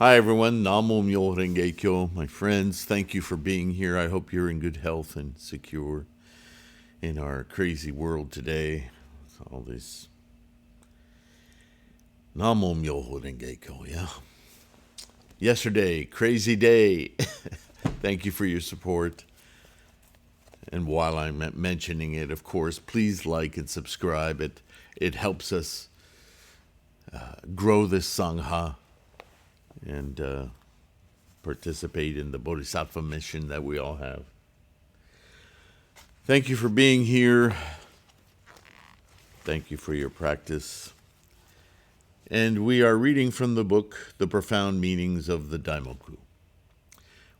Hi everyone, NaMuMyoHoRenGeKyo. My friends, thank you for being here. I hope you're in good health and secure in our crazy world today. With all this NaMuMyoHoRenGeKyo, yeah. Yesterday, crazy day. Thank you for your support. And while I'm mentioning it, of course, please like and subscribe. It helps us grow this Sangha and participate in the Bodhisattva mission that we all have. Thank you for being here. Thank you for your practice. And we are reading from the book, The Profound Meanings of the DAIMOKU,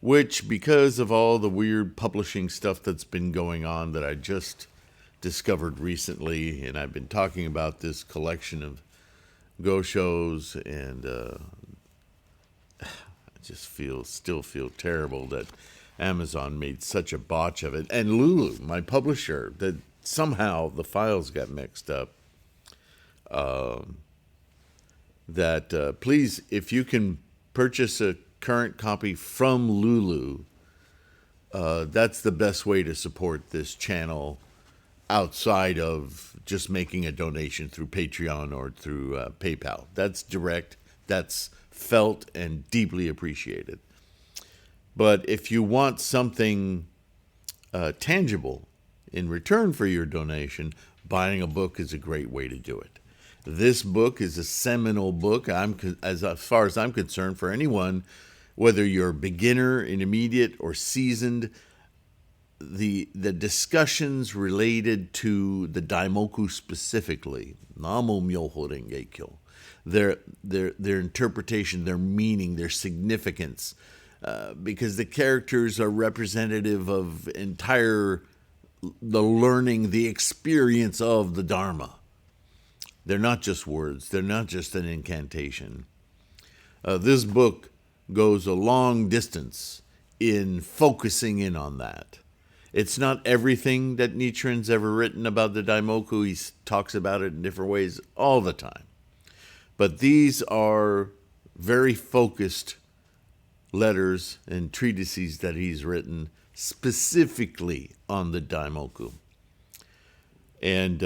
which, because of all the weird publishing stuff that's been going on that I just discovered recently, and I've been talking about this collection of go-shos, and still feel terrible that Amazon made such a botch of it. And Lulu, my publisher, that somehow the files got mixed up. Please, if you can purchase a current copy from Lulu, that's the best way to support this channel outside of just making a donation through Patreon or through PayPal. That's direct. That's felt and deeply appreciated. But if you want something tangible in return for your donation, buying a book is a great way to do it. This book is a seminal book, as far as I'm concerned, for anyone, whether you're beginner, intermediate, or seasoned. The discussions related to the DAIMOKU specifically, NaMuMyoHoRenGeKyo, their interpretation, their meaning, their significance, because the characters are representative of the learning, the experience of the Dharma. They're not just words. They're not just an incantation. This book goes a long distance in focusing in on that. It's not everything that Nichiren's ever written about the DAIMOKU. He talks about it in different ways all the time. But these are very focused letters and treatises that he's written specifically on the DAIMOKU. And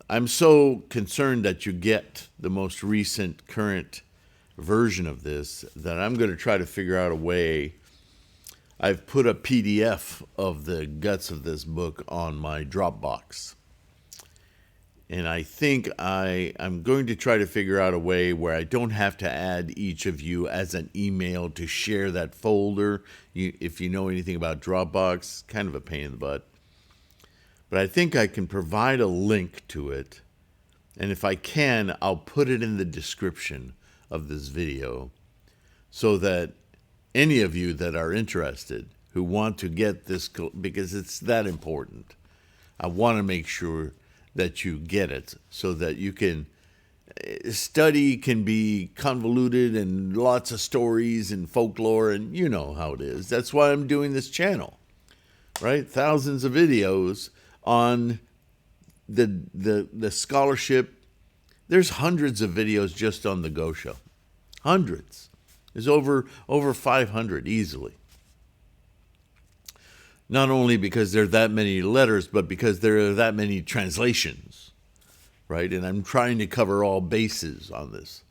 I'm so concerned that you get the most recent, current version of this that I'm going to try to figure out a way. I've put a PDF of the guts of this book on my Dropbox. And I think I'm going to try to figure out a way where I don't have to add each of you as an email to share that folder. If you know anything about Dropbox, kind of a pain in the butt. But I think I can provide a link to it. And if I can, I'll put it in the description of this video so that any of you that are interested, who want to get this, because it's that important, I want to make sure that you get it so that you can study, can be convoluted and lots of stories and folklore, and you know how it is. That's why I'm doing this channel, right? Thousands of videos on the scholarship. There's hundreds of videos just on the Go-Sho. Hundreds. There's over 500 easily. Not only because there are that many letters, but because there are that many translations, right? And I'm trying to cover all bases on this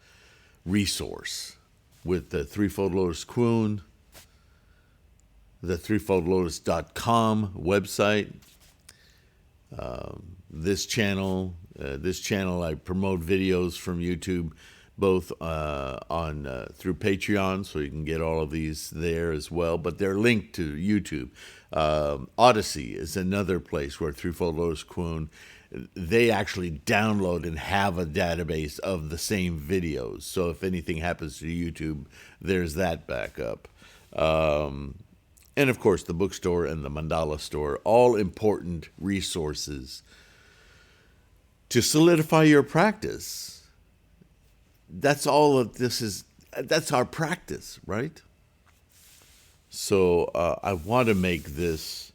resource with the Threefold Lotus Kuan, the threefoldlotus.com website, this channel I promote videos from YouTube, both through Patreon, so you can get all of these there as well, but they're linked to YouTube. Odyssey is another place where Threefold Lotus Kuan, they actually download and have a database of the same videos. So if anything happens to YouTube, there's that backup. And of course, the bookstore and the mandala store, all important resources to solidify your practice. That's all of this is. That's our practice, right? So I want to make this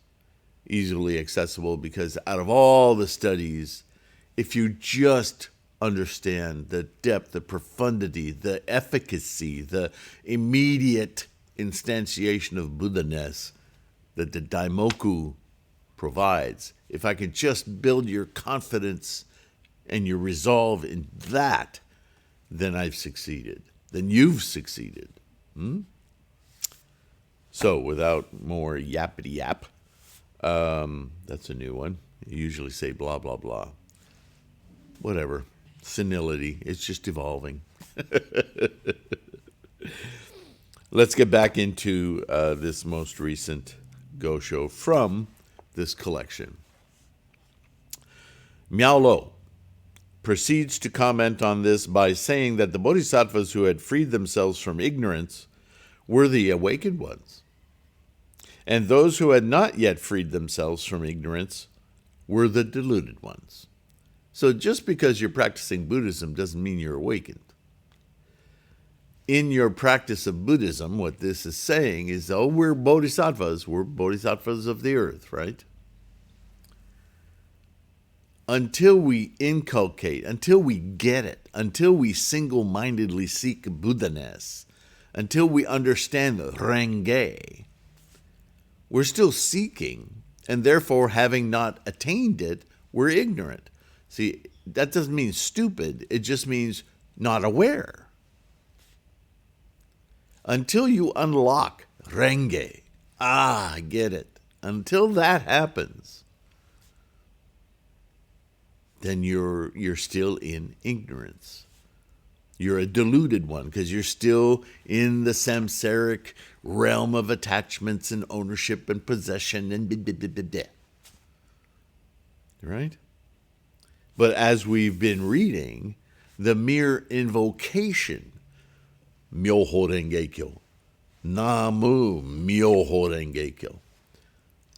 easily accessible because out of all the studies, if you just understand the depth, the profundity, the efficacy, the immediate instantiation of Buddha-ness that the Daimoku provides, if I could just build your confidence and your resolve in that, then I've succeeded. Then you've succeeded. So, without more yappity yap, that's a new one. You usually say blah, blah, blah. Whatever. Senility. It's just evolving. Let's get back into this most recent Gosho from this collection. Miao Lo proceeds to comment on this by saying that the bodhisattvas who had freed themselves from ignorance were the awakened ones, and those who had not yet freed themselves from ignorance were the deluded ones. So just because you're practicing Buddhism doesn't mean you're awakened. In your practice of Buddhism, what this is saying is, oh, we're bodhisattvas of the earth, right? Until we inculcate, until we get it, until we single-mindedly seek Buddha-ness, until we understand the RenGe, we're still seeking, and therefore, having not attained it, we're ignorant. See, that doesn't mean stupid. It just means not aware. Until you unlock RenGe, I get it. Until that happens, then you're still in ignorance. You're a deluded one because you're still in the samsaric realm of attachments and ownership and possession and right? But as we've been reading, the mere invocation, MyoHoRenGeKyo, NaMuMyoHoRenGeKyo,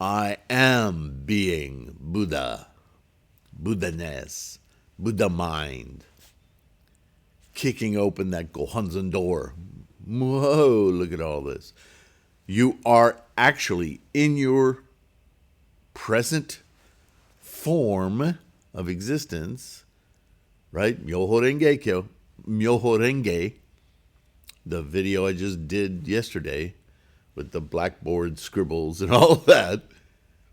I am being Buddha, Buddha-ness, Buddha mind, kicking open that Gohonzon door. Whoa, look at all this. You are actually in your present form of existence, right? MyoHoRenGeKyo, MyoHoRenGe, the video I just did yesterday with the blackboard scribbles and all of that,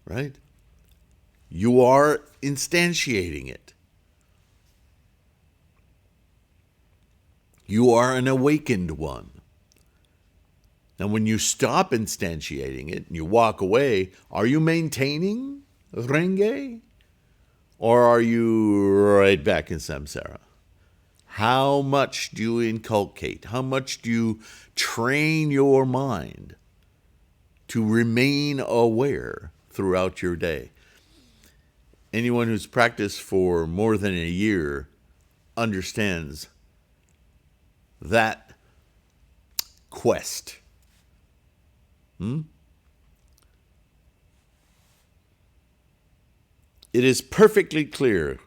right? You are instantiating it. You are an awakened one. And when you stop instantiating it and you walk away, are you maintaining RenGe? Or are you right back in samsara? How much do you inculcate? How much do you train your mind to remain aware throughout your day? Anyone who's practiced for more than a year understands that quest. It is perfectly clear,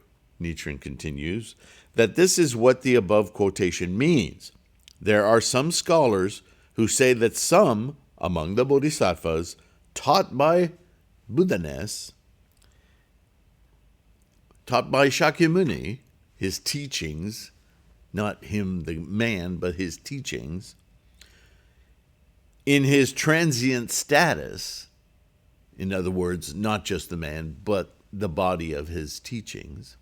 Nichiren continues, that this is what the above quotation means. There are some scholars who say that some among the bodhisattvas taught by Buddha-ness, taught by Shakyamuni, his teachings, not him the man, but his teachings, in his transient status, in other words, not just the man, but the body of his teachings,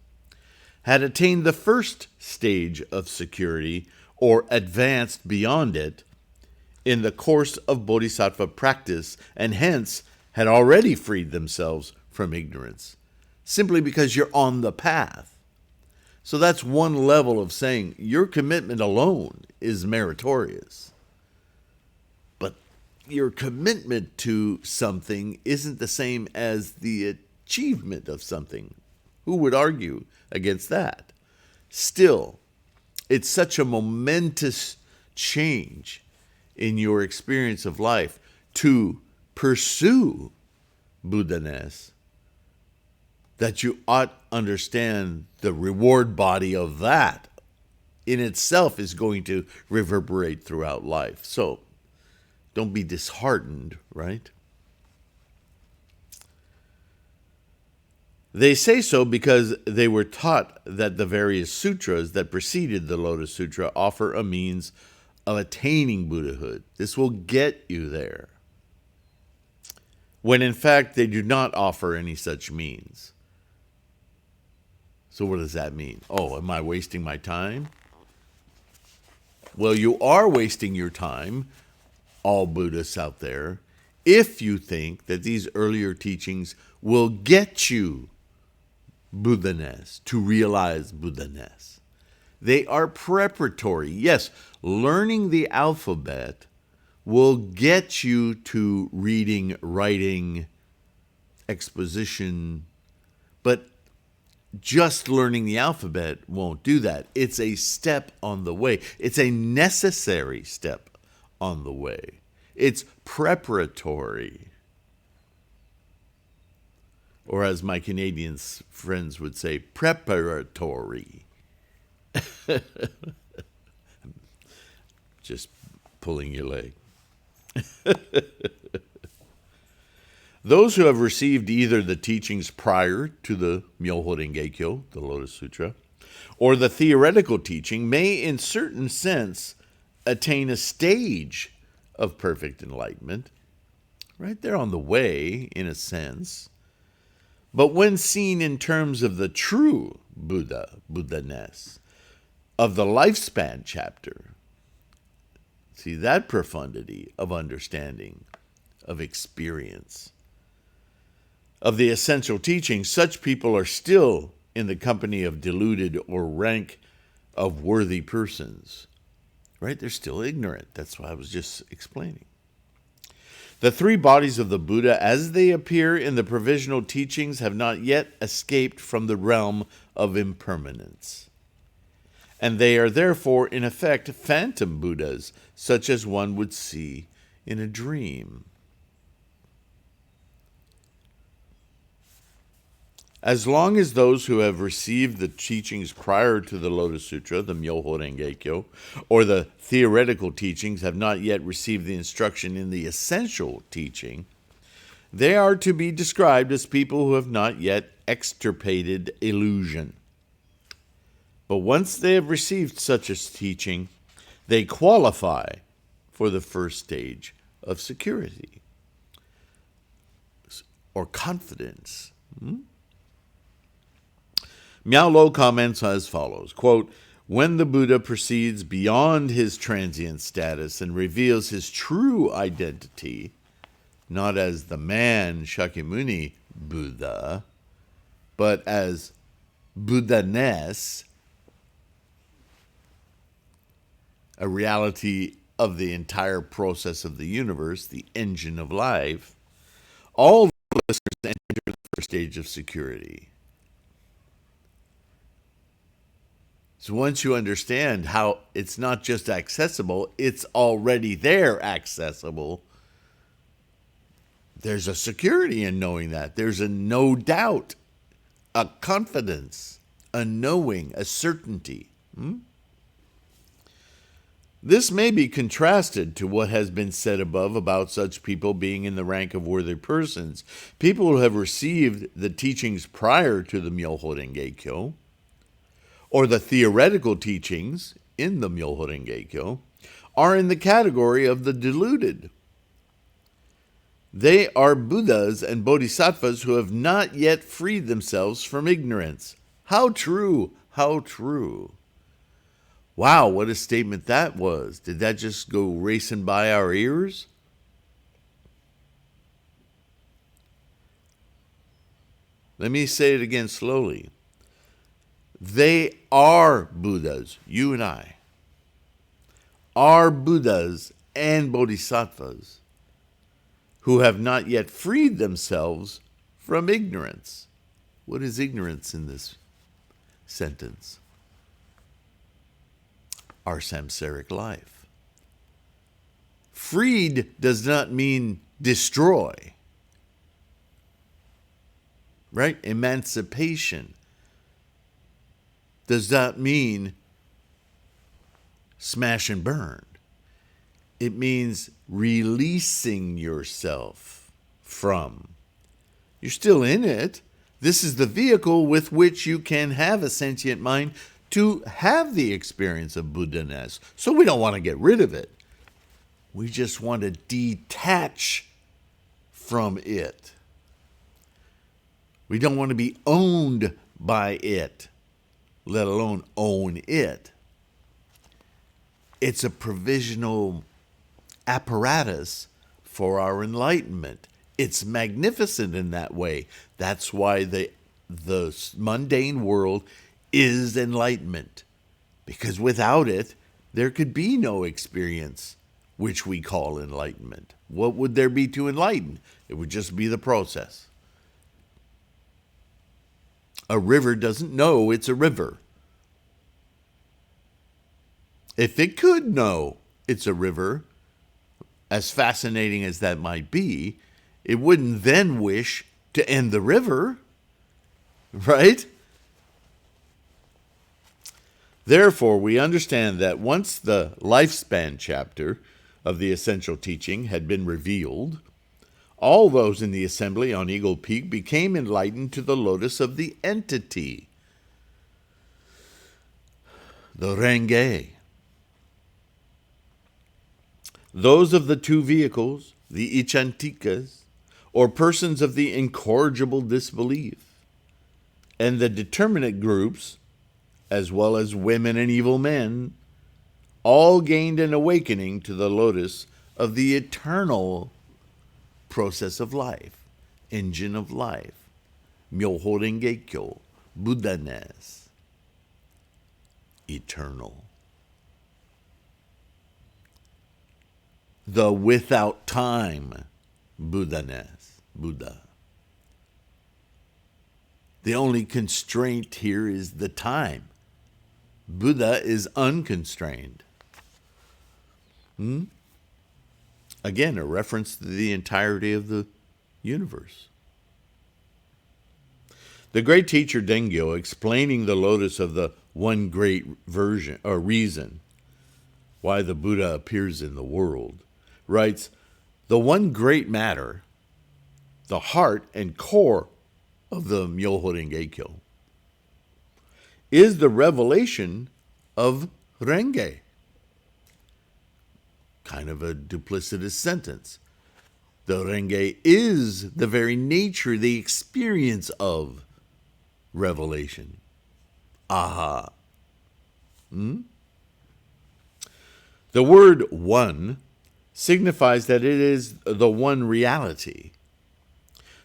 had attained the first stage of security or advanced beyond it in the course of bodhisattva practice, and hence had already freed themselves from ignorance, simply because you're on the path. So that's one level of saying your commitment alone is meritorious. But your commitment to something isn't the same as the achievement of something. Who would argue against that? Still, it's such a momentous change in your experience of life to pursue Buddha-ness that you ought understand the reward body of that in itself is going to reverberate throughout life. So don't be disheartened, right? They say so because they were taught that the various sutras that preceded the Lotus Sutra offer a means of attaining Buddhahood. This will get you there. When in fact they do not offer any such means. So what does that mean? Oh, am I wasting my time? Well, you are wasting your time, all Buddhists out there, if you think that these earlier teachings will get you Buddha-ness, to realize Buddha-ness. They are preparatory. Yes, learning the alphabet will get you to reading, writing, exposition, but just learning the alphabet won't do that. It's a step on the way. It's a necessary step on the way. It's preparatory. Or as my Canadian friends would say, preparatory. Just pulling your leg. Those who have received either the teachings prior to the NaMuMyoHoRenGeKyo, the Lotus Sutra, or the theoretical teaching may, in certain sense, attain a stage of perfect enlightenment. Right? They're on the way, in a sense. But when seen in terms of the true Buddha-ness, of the lifespan chapter, see that profundity of understanding, of experience, of the essential teachings, such people are still in the company of deluded or rank of worthy persons. Right? They're still ignorant. That's what I was just explaining. The three bodies of the Buddha, as they appear in the provisional teachings, have not yet escaped from the realm of impermanence. And they are therefore, in effect, phantom Buddhas, such as one would see in a dream. As long as those who have received the teachings prior to the Lotus Sutra, the NaMuMyoHoRenGeKyo, or the theoretical teachings have not yet received the instruction in the essential teaching, they are to be described as people who have not yet extirpated illusion. But once they have received such a teaching, they qualify for the first stage of security or confidence. Miao Lo comments as follows, quote, when the Buddha proceeds beyond his transient status and reveals his true identity, not as the man Shakyamuni Buddha, but as Buddha-ness, a reality of the entire process of the universe, the engine of life, all the listeners enter the first stage of security. So once you understand how it's not just accessible, it's already there accessible, there's a security in knowing that. There's a no doubt, a confidence, a knowing, a certainty. This may be contrasted to what has been said above about such people being in the rank of worthy persons. People who have received the teachings prior to the NaMuMyoHoRenGeKyo, or the theoretical teachings in the NaMuMyoHoRenGeKyo, are in the category of the deluded. They are Buddhas and Bodhisattvas who have not yet freed themselves from ignorance. How true, how true. Wow, what a statement that was. Did that just go racing by our ears? Let me say it again slowly. They are Buddhas, you and I, are Buddhas and Bodhisattvas who have not yet freed themselves from ignorance. What is ignorance in this sentence? Our samsaric life. Freed does not mean destroy, right? Emancipation does not mean smash and burn. It means releasing yourself from. You're still in it, This is the vehicle with which you can have a sentient mind to have the experience of Buddha-ness. So we don't want to get rid of it. We just want to detach from it. We don't want to be owned by it, let alone own it. It's a provisional apparatus for our enlightenment. It's magnificent in that way. That's why the mundane world is enlightenment. Because without it, there could be no experience which we call enlightenment. What would there be to enlighten? It would just be the process. A river doesn't know it's a river. If it could know it's a river, as fascinating as that might be, it wouldn't then wish to end the river, right? Therefore, we understand that once the lifespan chapter of the essential teaching had been revealed, all those in the assembly on Eagle Peak became enlightened to the lotus of the entity, the RenGe. Those of the two vehicles, the Ichantikas, or persons of the incorrigible disbelief, and the determinate groups, as well as women and evil men, all gained an awakening to the lotus of the eternal process of life, engine of life, NaMuMyoHoRenGeKyo, Buddha-ness, eternal. The without time Buddha-ness, Buddha. The only constraint here is the time. Buddha is unconstrained. Again, a reference to the entirety of the universe. The great teacher Dengyo, explaining the lotus of the one great version or reason why the Buddha appears in the world, writes, the one great matter, the heart and core of the NaMuMyoHoRenGeKyo, is the revelation of RenGe. Kind of a duplicitous sentence. The RenGe is the very nature, the experience of revelation. Aha. The word one signifies that it is the one reality.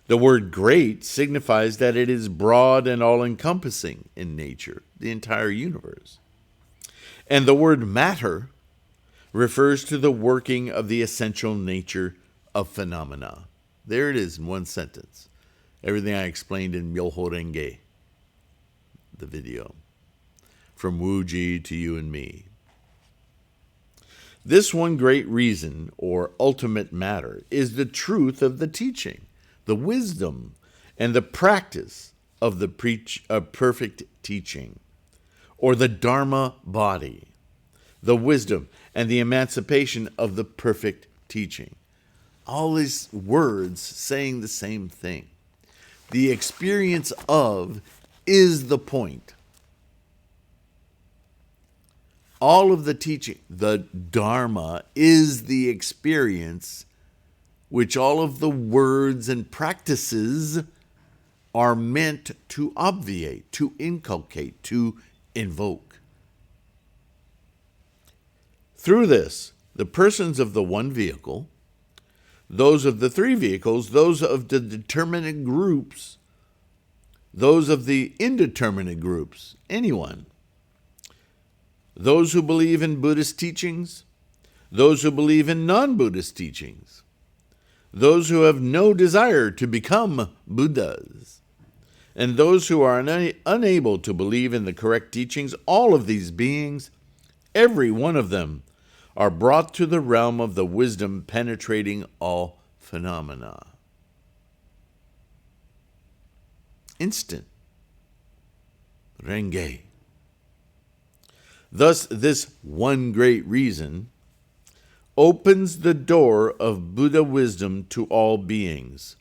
The word great signifies that it is broad and all-encompassing in nature, the entire universe. And the word matter refers to the working of the essential nature of phenomena. There it is in one sentence. Everything I explained in NaMuMyoHoRenGe, the video, from Wuji to you and me. This one great reason, or ultimate matter, is the truth of the teaching, the wisdom, and the practice of the perfect teaching, or the Dharma body, the wisdom and the emancipation of the perfect teaching. All these words saying the same thing. The experience of is the point. All of the teaching, the Dharma, is the experience which all of the words and practices are meant to obviate, to inculcate, to invoke. Through this, the persons of the one vehicle, those of the three vehicles, those of the determinate groups, those of the indeterminate groups, anyone, those who believe in Buddhist teachings, those who believe in non-Buddhist teachings, those who have no desire to become Buddhas, and those who are unable to believe in the correct teachings, all of these beings, every one of them, are brought to the realm of the wisdom penetrating all phenomena. Instant. RenGe. Thus, this one great reason opens the door of Buddha wisdom to all beings,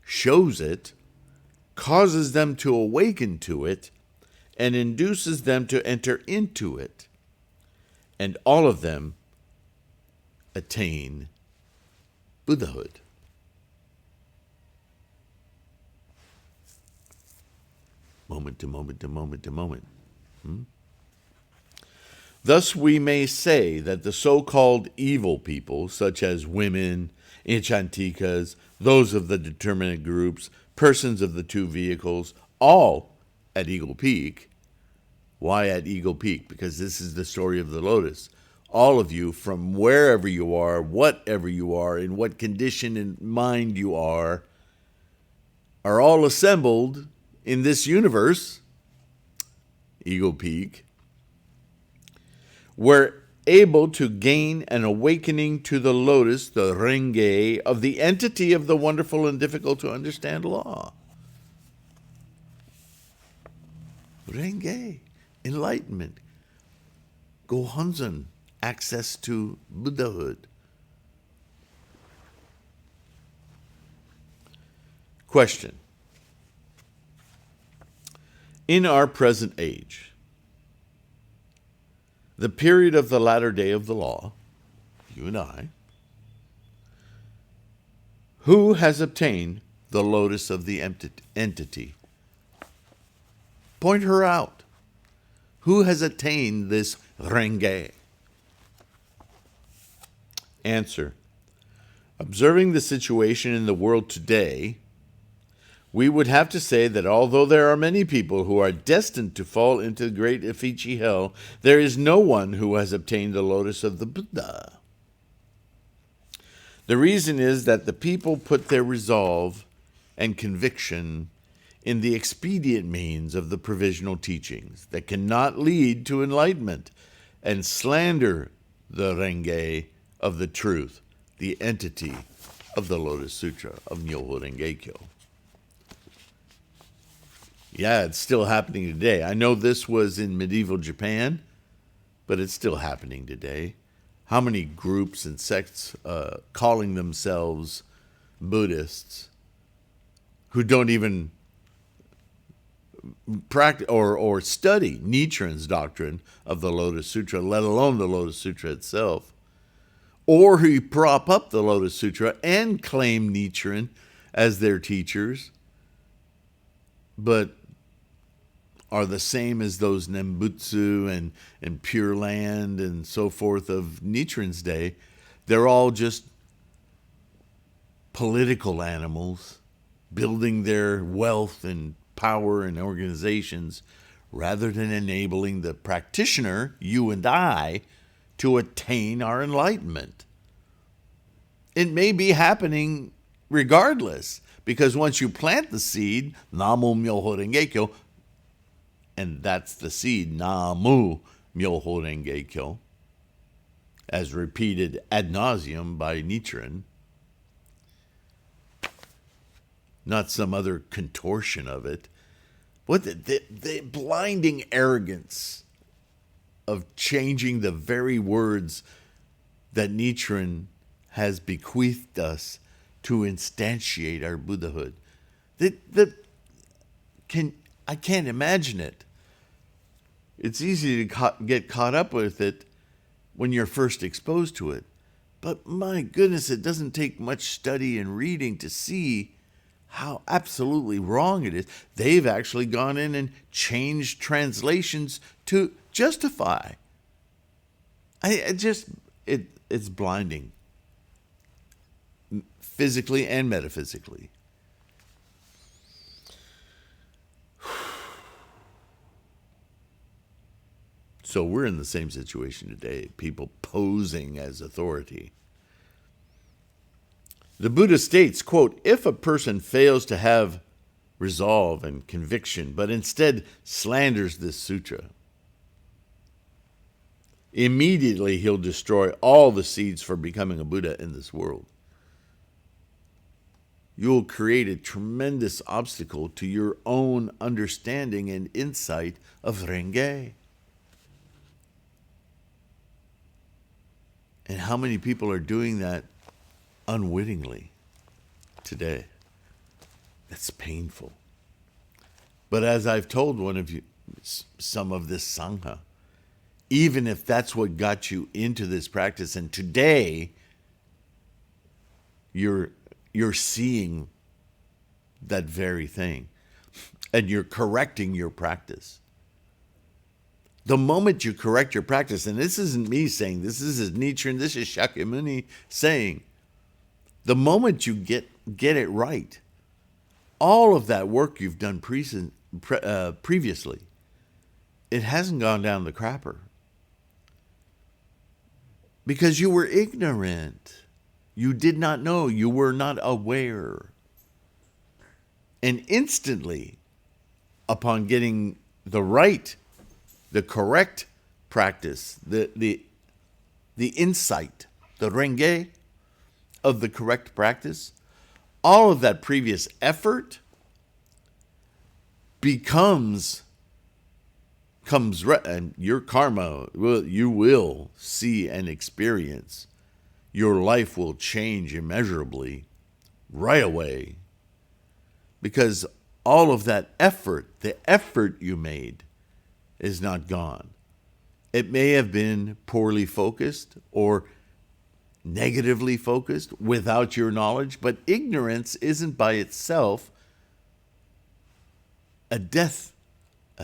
shows it, causes them to awaken to it, and induces them to enter into it, and all of them attain Buddhahood. Moment to moment to moment to moment. Thus we may say that the so-called evil people, such as women, enchantikas, those of the determinate groups, persons of the two vehicles, all at Eagle Peak. Why at Eagle Peak? Because this is the story of the Lotus. All of you, from wherever you are, whatever you are, in what condition in mind you are all assembled in this universe, Eagle Peak. We're able to gain an awakening to the Lotus, the RenGe, of the entity of the wonderful and difficult to understand law. RenGe, enlightenment, Gohonzon, access to Buddhahood. Question. In our present age, the period of the latter day of the law, you and I, who has obtained the Lotus of the entity? Point her out. Who has attained this RenGe? Answer. Observing the situation in the world today, we would have to say that although there are many people who are destined to fall into the great Ifichi hell, there is no one who has obtained the Lotus of the Buddha. The reason is that the people put their resolve and conviction in the expedient means of the provisional teachings that cannot lead to enlightenment, and slander the RenGe of the truth, the entity of the Lotus Sutra of NaMuMyoHoRenGeKyo. Yeah, it's still happening today. I know this was in medieval Japan, but it's still happening today. How many groups and sects calling themselves Buddhists who don't even practice or study Nichiren's doctrine of the Lotus Sutra, let alone the Lotus Sutra itself, or who prop up the Lotus Sutra and claim Nichiren as their teachers, but are the same as those Nembutsu and Pure Land and so forth of Nichiren's day. They're all just political animals building their wealth and power and organizations rather than enabling the practitioner, you and I, to attain our enlightenment. It may be happening regardless, because once you plant the seed, NaMuMyoHoRenGeKyo, and that's the seed, NaMuMyoHoRenGeKyo, as repeated ad nauseum by Nichiren, not some other contortion of it. What the blinding arrogance of changing the very words that Nichiren has bequeathed us to instantiate our Buddhahood. I can't imagine it. It's easy to get caught up with it when you're first exposed to it. But my goodness, it doesn't take much study and reading to see how absolutely wrong it is. They've actually gone in and changed translations to justify. It's blinding, physically and metaphysically. So we're in the same situation today, people posing as authority. The Buddha states, quote, if a person fails to have resolve and conviction, but instead slanders this sutra, immediately he'll destroy all the seeds for becoming a Buddha in this world. You'll create a tremendous obstacle to your own understanding and insight of RenGe. And how many people are doing that unwittingly today? That's painful. But as I've told one of you, some of this Sangha, even if that's what got you into this practice, and today you're seeing that very thing, and you're correcting your practice. The moment you correct your practice, and this isn't me saying, this is Nichiren, this is Shakyamuni saying, the moment you get it right, all of that work you've done previously, it hasn't gone down the crapper. Because you were ignorant. You did not know. You were not aware. And instantly, upon getting the correct practice, the insight, the RenGe of the correct practice, all of that previous effort and your karma, you will see and experience. Your life will change immeasurably right away. Because all of that effort, the effort you made, is not gone. It may have been poorly focused or negatively focused without your knowledge, but ignorance isn't by itself a death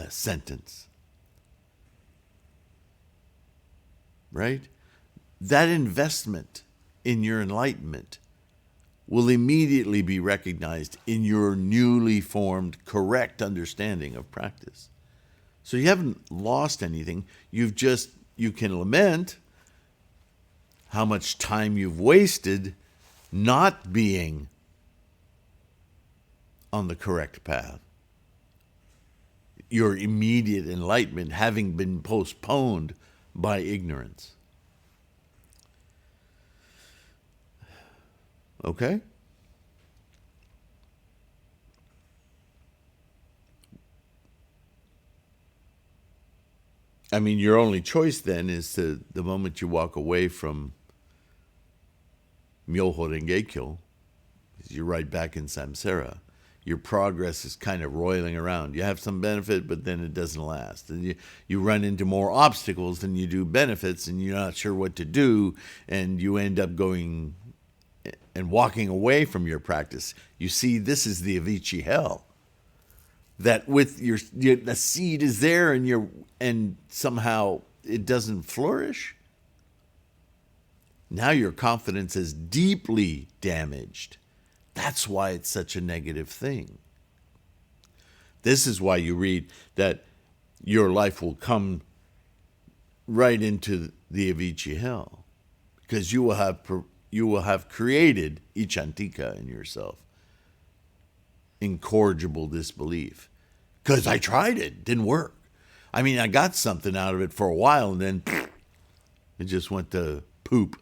sentence. Right? That investment in your enlightenment will immediately be recognized in your newly formed correct understanding of practice. So you haven't lost anything. You can lament how much time you've wasted not being on the correct path. Your immediate enlightenment having been postponed by ignorance. Okay? I mean, your only choice then is the moment you walk away from NaMuMyoHoRenGeKyo, you're right back in samsara. Your progress is kind of roiling around. You have some benefit, but then it doesn't last. And you run into more obstacles than you do benefits, and you're not sure what to do, and you end up going and walking away from your practice. You see, this is the Avicii hell. That with the seed is there, and somehow it doesn't flourish. Now your confidence is deeply damaged. That's why it's such a negative thing. This is why you read that your life will come right into the Avicii hell, because you will have created ichantika in yourself, incorrigible disbelief. Because I tried it, didn't work. I mean, I got something out of it for a while, and then it just went to poop.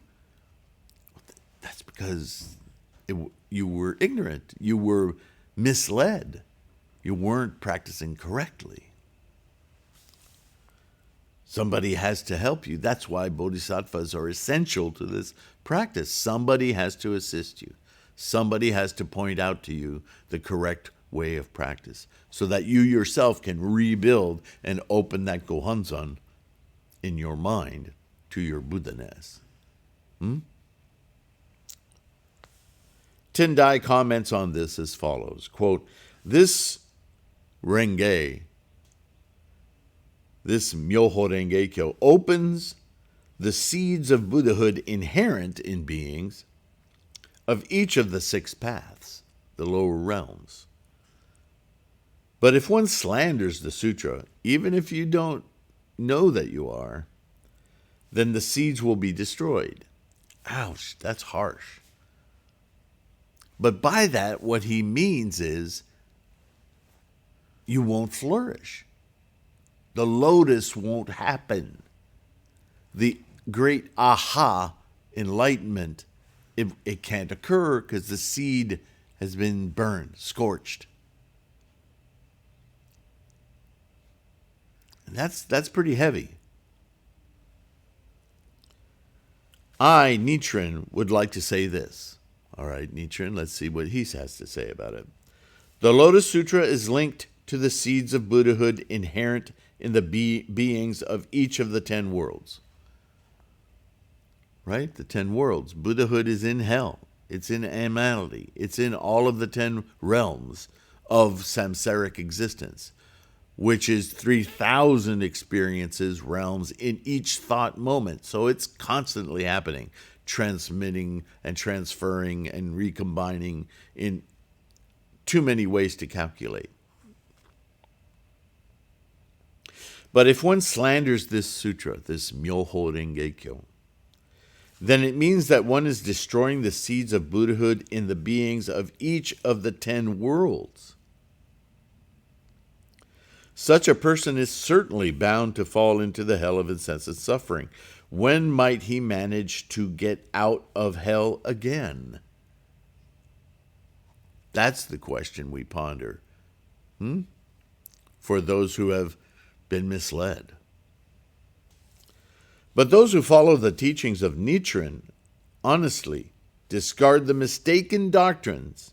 That's because you were ignorant. You were misled. You weren't practicing correctly. Somebody has to help you. That's why bodhisattvas are essential to this practice. Somebody has to assist you. Somebody has to point out to you the correct way of practice so that you yourself can rebuild and open that gohanzan in your mind to your Buddha-ness. Tendai comments on this as follows, quote, this RenGe, this NaMuMyoHoRenGeKyo opens the seeds of Buddhahood inherent in beings of each of the 6 paths, the lower realms. But if one slanders the sutra, even if you don't know that you are, then the seeds will be destroyed. Ouch, that's harsh. But by that, what he means is you won't flourish. The lotus won't happen. The great aha enlightenment, it can't occur because the seed has been burned, scorched. And that's pretty heavy. I, Nichiren, would like to say this. All right, Nichiren, let's see what he has to say about it. The Lotus Sutra is linked to the seeds of Buddhahood inherent in the beings of each of the 10 worlds. Right? The 10 worlds. Buddhahood is in hell. It's in animality. It's in all of the 10 realms of samsaric existence, which is 3,000 experiences, realms in each thought moment. So it's constantly happening, transmitting and transferring and recombining in too many ways to calculate. But if one slanders this sutra, this NaMuMyoHoRenGeKyo, then it means that one is destroying the seeds of Buddhahood in the beings of each of the 10 worlds. Such a person is certainly bound to fall into the hell of incessant suffering. When might he manage to get out of hell again? That's the question we ponder. For those who have been misled. But those who follow the teachings of Nichiren honestly discard the mistaken doctrines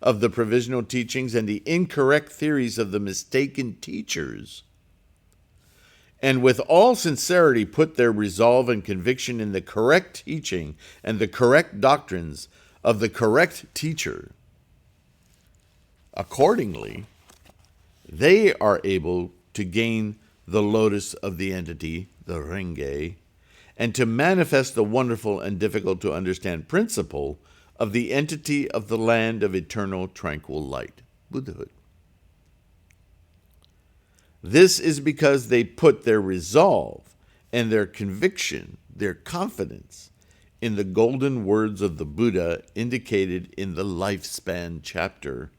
of the provisional teachings and the incorrect theories of the mistaken teachers, and with all sincerity put their resolve and conviction in the correct teaching and the correct doctrines of the correct teacher. Accordingly, they are able to gain the lotus of the entity, the RenGe, and to manifest the wonderful and difficult to understand principle of the entity of the land of eternal tranquil light, Buddhahood. This is because they put their resolve and their conviction, their confidence, in the golden words of the Buddha indicated in the lifespan chapter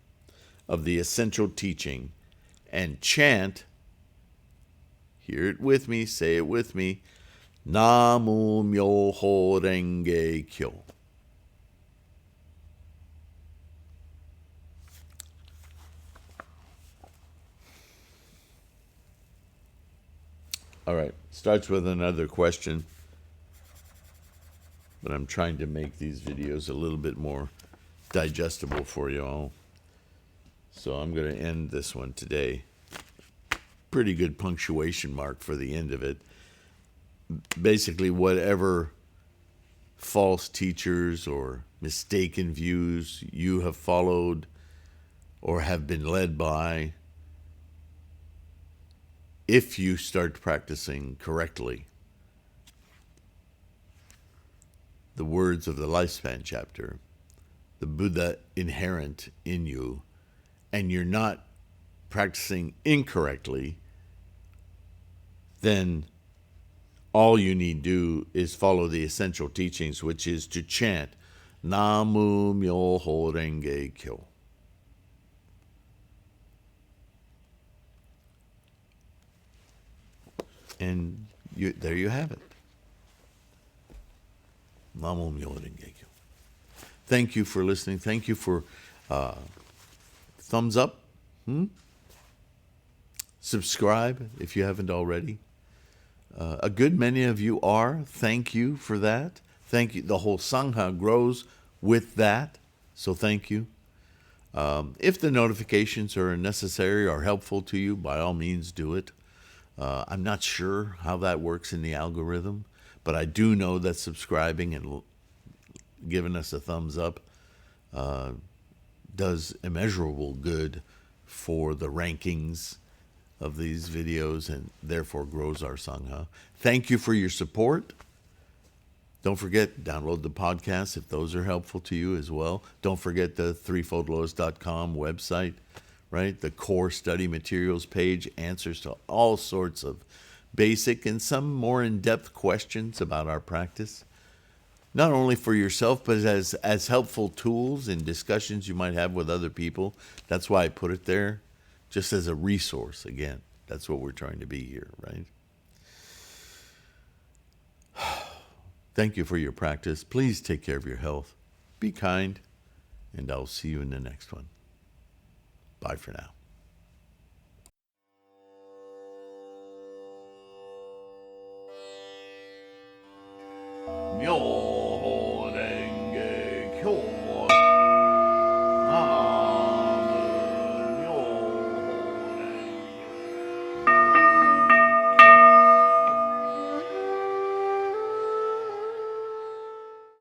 of the essential teaching, and chant, hear it with me, say it with me, NaMuMyoHoRenGeKyo. All right, starts with another question, but I'm trying to make these videos a little bit more digestible for you all. So I'm going to end this one today. Pretty good punctuation mark for the end of it. Basically, whatever false teachers or mistaken views you have followed or have been led by, if you start practicing correctly the words of the lifespan chapter, the Buddha inherent in you, and you're not practicing incorrectly, then all you need do is follow the essential teachings, which is to chant NaMuMyoHoRenGeKyo. And there you have it. NaMuMyoHoRenGeKyo. Thank you for listening. Thank you for thumbs up. Subscribe if you haven't already. A good many of you are. Thank you for that. Thank you. The whole Sangha grows with that. So thank you. If the notifications are necessary or helpful to you, by all means do it. I'm not sure how that works in the algorithm, but I do know that subscribing and giving us a thumbs up does immeasurable good for the rankings of these videos and therefore grows our Sangha. Thank you for your support. Don't forget, download the podcast if those are helpful to you as well. Don't forget the threefoldlotus.com website, right? The core study materials page, answers to all sorts of basic and some more in-depth questions about our practice. Not only for yourself, but as helpful tools in discussions you might have with other people. That's why I put it there, just as a resource. Again, that's what we're trying to be here, right? Thank you for your practice. Please take care of your health. Be kind, and I'll see you in the next one. Bye for now. Myo.